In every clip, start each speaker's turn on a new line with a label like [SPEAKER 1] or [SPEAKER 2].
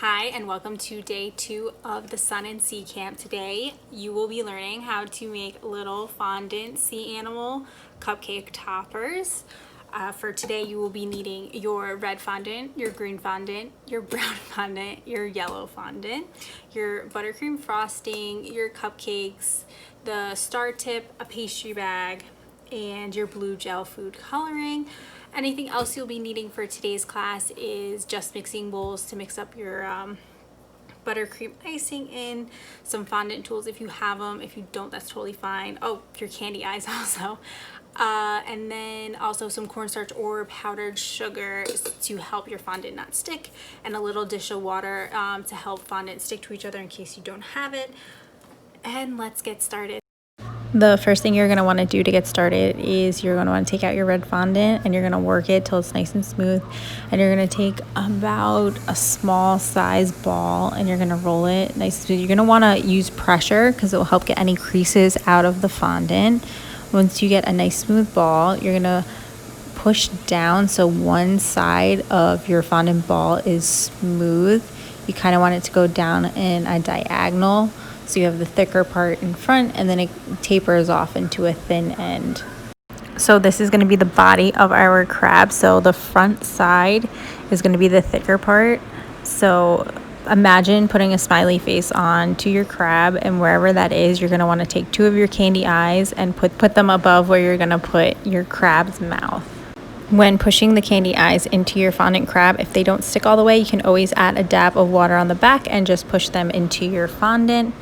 [SPEAKER 1] Hi, and welcome to day 2 of the Sun and Sea Camp. Today, you will be learning how to make little fondant sea animal cupcake toppers. For today, you will be needing your red fondant, your green fondant, your brown fondant, your yellow fondant, your buttercream frosting, your cupcakes, the star tip, a pastry bag, and your blue gel food coloring. Anything else you'll be needing for today's class is just mixing bowls to mix up your buttercream icing in, some fondant tools if you have them. If you don't, that's totally fine. Oh, your candy eyes also. And then also some cornstarch or powdered sugar to help your fondant not stick, and a little dish of water to help fondant stick to each other in case you don't have it. And let's get started. The first thing you're going to want to do to get started is you're going to want to take out your red fondant and you're going to work it till it's nice and smooth, and you're going to take about a small size ball and you're going to roll it nice and smooth. You're going to want to use pressure because it will help get any creases out of the fondant. Once you get a nice smooth ball, you're going to push down so one side of your fondant ball is smooth. You kind of want it to go down in a diagonal, so you have the thicker part in front and then it tapers off into a thin end. So this is going to be the body of our crab. So the front side is going to be the thicker part. So imagine putting a smiley face on to your crab, and wherever that is, you're going to want to take 2 of your candy eyes and put them above where you're going to put your crab's mouth. When pushing the candy eyes into your fondant crab, if they don't stick all the way, you can always add a dab of water on the back and just push them into your fondant.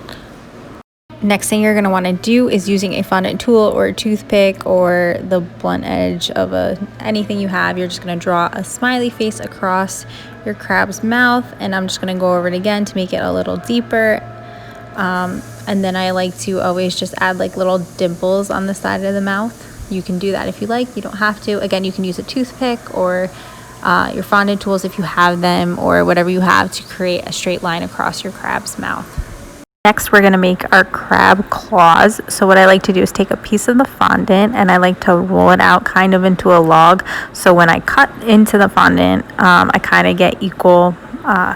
[SPEAKER 1] Next thing you're going to want to do is using a fondant tool or a toothpick or the blunt edge of anything you have. You're just going to draw a smiley face across your crab's mouth, and I'm just going to go over it again to make it a little deeper. And then I like to always just add like little dimples on the side of the mouth. You can do that if you like. You don't have to. Again, you can use a toothpick or your fondant tools if you have them, or whatever you have to create a straight line across your crab's mouth. Next, we're going to make our crab claws. So what I like to do is take a piece of the fondant and I like to roll it out kind of into a log. So when I cut into the fondant, I kind of get equal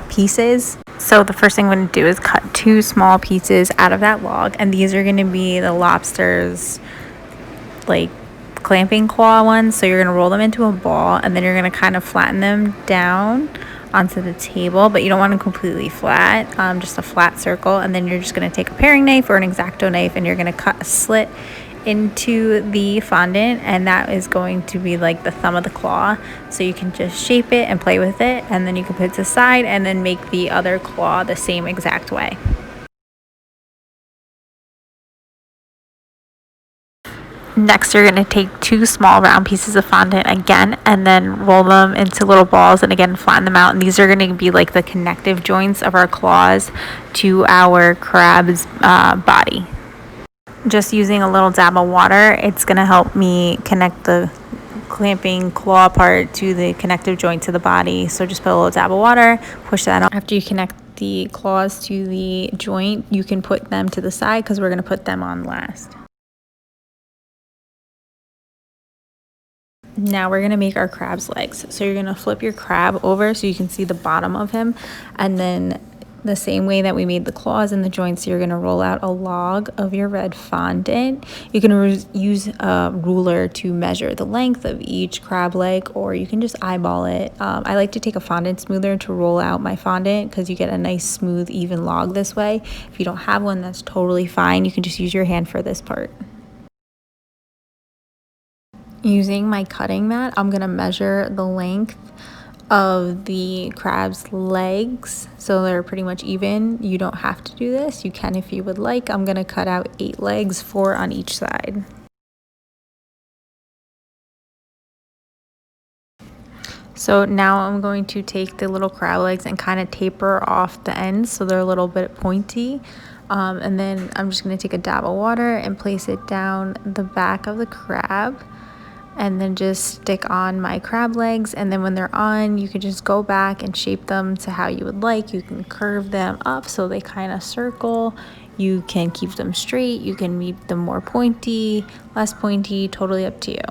[SPEAKER 1] pieces. So the first thing I'm going to do is cut 2 small pieces out of that log, and these are going to be the lobster's like clamping claw ones. So you're going to roll them into a ball, and then you're going to kind of flatten them down onto the table, but you don't want them completely flat, just a flat circle. And then you're just going to take a paring knife or an X-Acto knife and you're going to cut a slit into the fondant, and that is going to be like the thumb of the claw. So you can just shape it and play with it, and then you can put it to the side and then make the other claw the same exact way. Next, you're going to take 2 small round pieces of fondant again and then roll them into little balls and again flatten them out. And these are going to be like the connective joints of our claws to our crab's body. Just using a little dab of water, it's going to help me connect the clamping claw part to the connective joint to the body. So just put a little dab of water, push that on. After you connect the claws to the joint, you can put them to the side because we're going to put them on last. Now we're going to make our crab's legs. So you're going to flip your crab over so you can see the bottom of him, and then the same way that we made the claws and the joints, you're going to roll out a log of your red fondant. You can use a ruler to measure the length of each crab leg, or you can just eyeball it. I like to take a fondant smoother to roll out my fondant because you get a nice smooth even log this way. If you don't have one, that's totally fine. You can just use your hand for this part. Using my cutting mat, I'm going to measure the length of the crab's legs so they're pretty much even. You don't have to do this. You can if you would like. I'm going to cut out 8 legs, 4 on each side. So now I'm going to take the little crab legs and kind of taper off the ends so they're a little bit pointy. And then I'm just going to take a dab of water and place it down the back of the crab, and then just stick on my crab legs. And then when they're on, you can just go back and shape them to how you would like. You can curve them up so they kind of circle. You can keep them straight. You can make them more pointy, less pointy, totally up to you.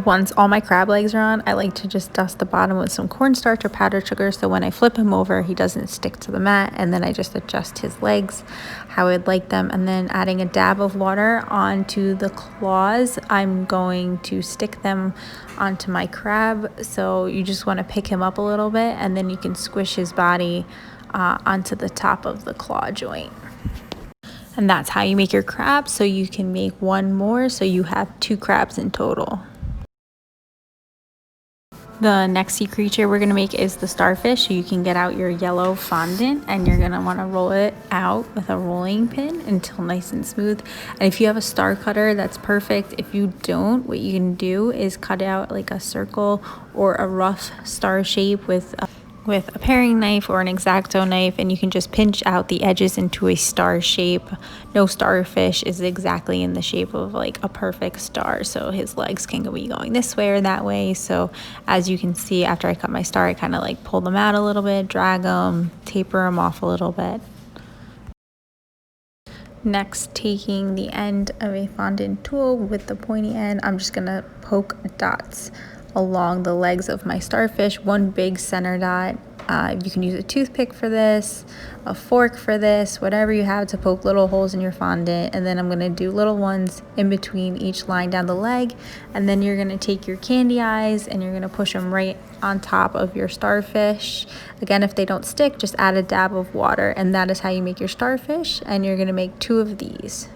[SPEAKER 1] Once all my crab legs are on, I like to just dust the bottom with some cornstarch or powdered sugar, so when I flip him over, he doesn't stick to the mat, and then I just adjust his legs how I'd like them. And then adding a dab of water onto the claws, I'm going to stick them onto my crab. So you just want to pick him up a little bit, and then you can squish his body onto the top of the claw joint. And that's how you make your crab. So you can make one more, so you have 2 crabs in total. The next sea creature we're going to make is the starfish. So you can get out your yellow fondant, and you're going to want to roll it out with a rolling pin until nice and smooth. And if you have a star cutter, that's perfect. If you don't, what you can do is cut out like a circle or a rough star shape with a paring knife or an X-Acto knife, and you can just pinch out the edges into a star shape. No starfish is exactly in the shape of like a perfect star, so his legs can be going this way or that way. So as you can see, after I cut my star, I kind of like pull them out a little bit, drag them, taper them off a little bit. Next, taking the end of a fondant tool with the pointy end, I'm just gonna poke dots along the legs of my starfish, one big center dot. You can use a toothpick for this, a fork for this, whatever you have to poke little holes in your fondant. And then I'm gonna do little ones in between each line down the leg. And then you're gonna take your candy eyes and you're gonna push them right on top of your starfish. Again, if they don't stick, just add a dab of water, and that is how you make your starfish. And you're gonna make 2 of these.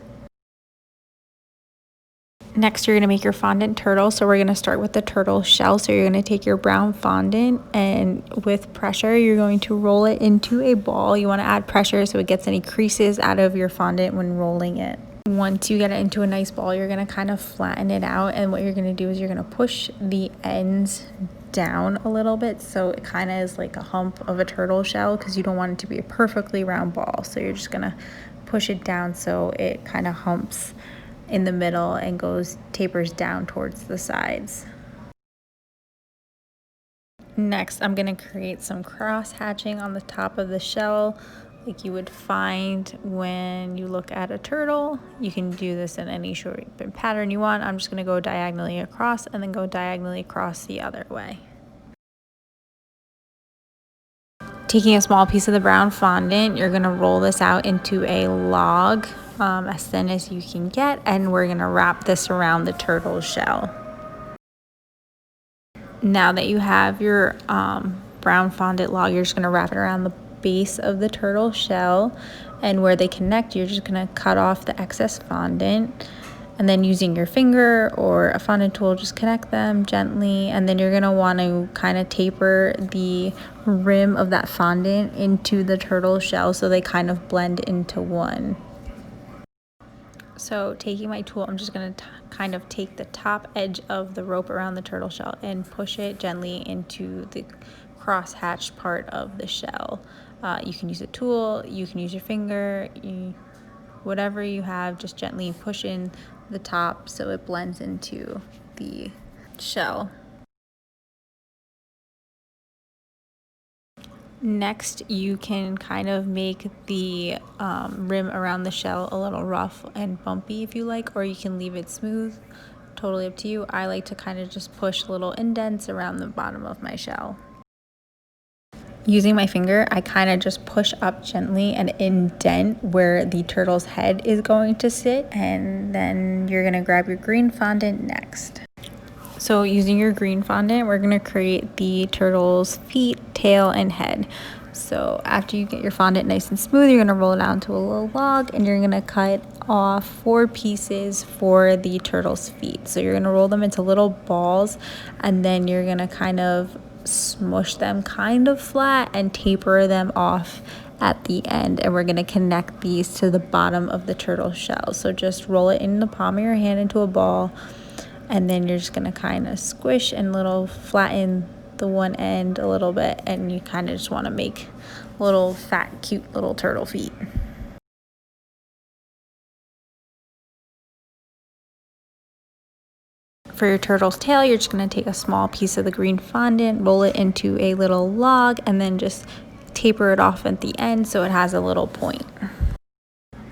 [SPEAKER 1] Next, you're going to make your fondant turtle. So we're going to start with the turtle shell. So you're going to take your brown fondant, and with pressure, you're going to roll it into a ball. You want to add pressure so it gets any creases out of your fondant when rolling it. Once you get it into a nice ball, you're going to kind of flatten it out. And what you're going to do is you're going to push the ends down a little bit, so it kind of is like a hump of a turtle shell, because you don't want it to be a perfectly round ball. So you're just going to push it down so it kind of humps in the middle and tapers down towards the sides. Next, I'm going to create some cross hatching on the top of the shell like you would find when you look at a turtle. You can do this in any shape and pattern you want. I'm just going to go diagonally across and then go diagonally across the other way. Taking a small piece of the brown fondant, you're going to roll this out into a log as thin as you can get, and we're going to wrap this around the turtle shell. Now that you have your brown fondant log, you're just going to wrap it around the base of the turtle shell, and where they connect, you're just going to cut off the excess fondant, and then using your finger or a fondant tool, just connect them gently. And then you're going to want to kind of taper the rim of that fondant into the turtle shell so they kind of blend into one. So taking my tool, I'm just going to kind of take the top edge of the rope around the turtle shell and push it gently into the cross-hatched part of the shell. You can use a tool, you can use your finger, whatever you have, just gently push in the top so it blends into the shell. Next, you can kind of make the rim around the shell a little rough and bumpy if you like, or you can leave it smooth. Totally up to you. I like to kind of just push little indents around the bottom of my shell. Using my finger, I kind of just push up gently and indent where the turtle's head is going to sit, and then you're going to grab your green fondant next. So using your green fondant, we're going to create the turtle's feet, tail, and head. So after you get your fondant nice and smooth, you're going to roll it out into a little log, and you're going to cut off 4 pieces for the turtle's feet. So you're going to roll them into little balls, and then you're going to kind of smush them kind of flat and taper them off at the end. And we're going to connect these to the bottom of the turtle shell. So just roll it in the palm of your hand into a ball, and then you're just going to kind of squish and flatten the one end a little bit, and you kind of just want to make little fat, cute little turtle feet. For your turtle's tail, you're just going to take a small piece of the green fondant, roll it into a little log, and then just taper it off at the end so it has a little point.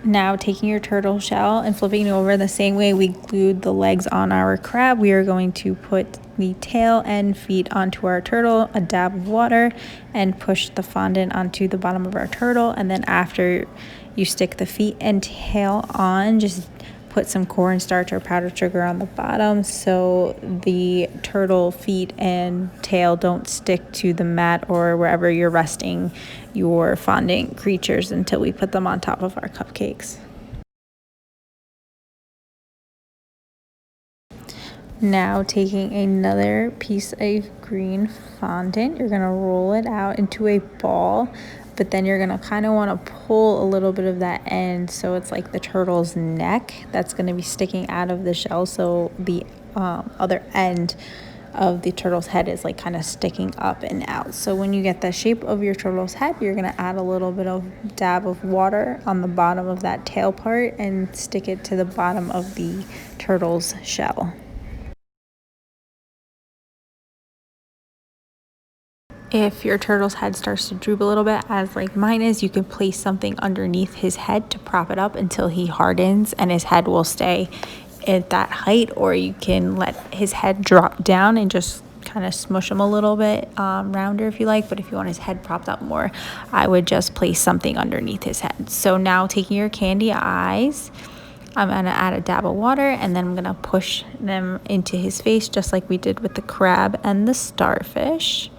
[SPEAKER 1] Now taking your turtle shell and flipping it over the same way we glued the legs on our crab, we are going to put the tail and feet onto our turtle, a dab of water, and push the fondant onto the bottom of our turtle. And then after you stick the feet and tail on, just put some cornstarch or powdered sugar on the bottom so the turtle feet and tail don't stick to the mat or wherever you're resting your fondant creatures until we put them on top of our cupcakes. Now taking another piece of green fondant, you're gonna roll it out into a ball, but then you're gonna kind of want to pull a little bit of that end so it's like the turtle's neck that's gonna be sticking out of the shell, so the other end of the turtle's head is like kind of sticking up and out. So when you get the shape of your turtle's head, you're gonna add a little bit of dab of water on the bottom of that tail part and stick it to the bottom of the turtle's shell. If your turtle's head starts to droop a little bit, as like mine is, you can place something underneath his head to prop it up until he hardens and his head will stay at that height, or you can let his head drop down and just kind of smush him a little bit rounder if you like. But if you want his head propped up more, I would just place something underneath his head. So now taking your candy eyes, I'm gonna add a dab of water and then I'm gonna push them into his face just like we did with the crab and the starfish.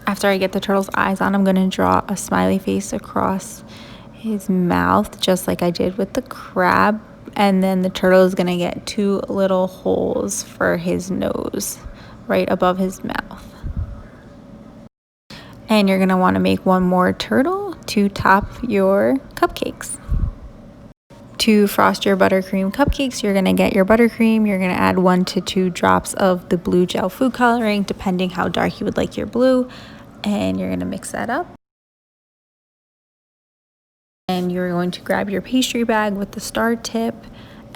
[SPEAKER 1] After I get the turtle's eyes on, I'm going to draw a smiley face across his mouth, just like I did with the crab. And then the turtle is going to get 2 little holes for his nose right above his mouth. And you're going to want to make one more turtle to top your cupcakes. To frost your buttercream cupcakes, you're going to get your buttercream. You're going to add 1 to 2 drops of the blue gel food coloring, depending how dark you would like your blue. And you're going to mix that up. And you're going to grab your pastry bag with the star tip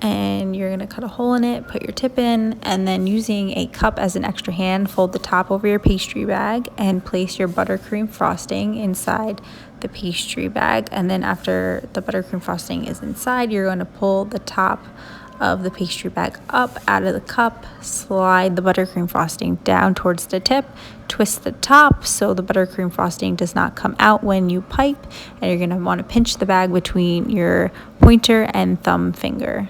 [SPEAKER 1] and you're going to cut a hole in it, put your tip in, and then using a cup as an extra hand, fold the top over your pastry bag and place your buttercream frosting inside the pastry bag. And then after the buttercream frosting is inside, you're going to pull the top of the pastry bag up out of the cup, slide the buttercream frosting down towards the tip, twist the top so the buttercream frosting does not come out when you pipe, and you're going to want to pinch the bag between your pointer and thumb finger.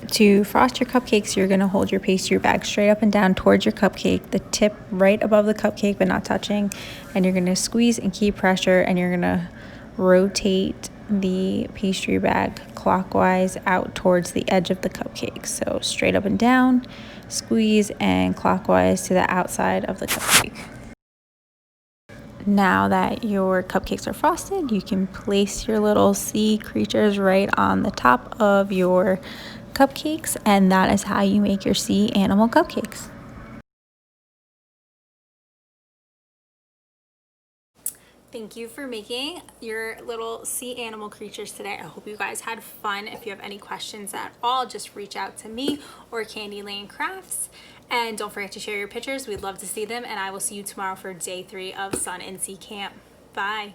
[SPEAKER 1] To frost your cupcakes, you're going to hold your pastry bag straight up and down towards your cupcake, the tip right above the cupcake but not touching, and you're going to squeeze and keep pressure, and you're going to rotate the pastry bag clockwise out towards the edge of the cupcake. So straight up and down, squeeze, and clockwise to the outside of the cupcake. Now that your cupcakes are frosted, you can place your little sea creatures right on the top of your cupcakes, and that is how you make your sea animal cupcakes. Thank you for making your little sea animal creatures today. I hope you guys had fun. If you have any questions at all, just reach out to me or Candy Lane Crafts. And don't forget to share your pictures. We'd love to see them. And I will see you tomorrow for day 3 of Sun and Sea Camp. Bye.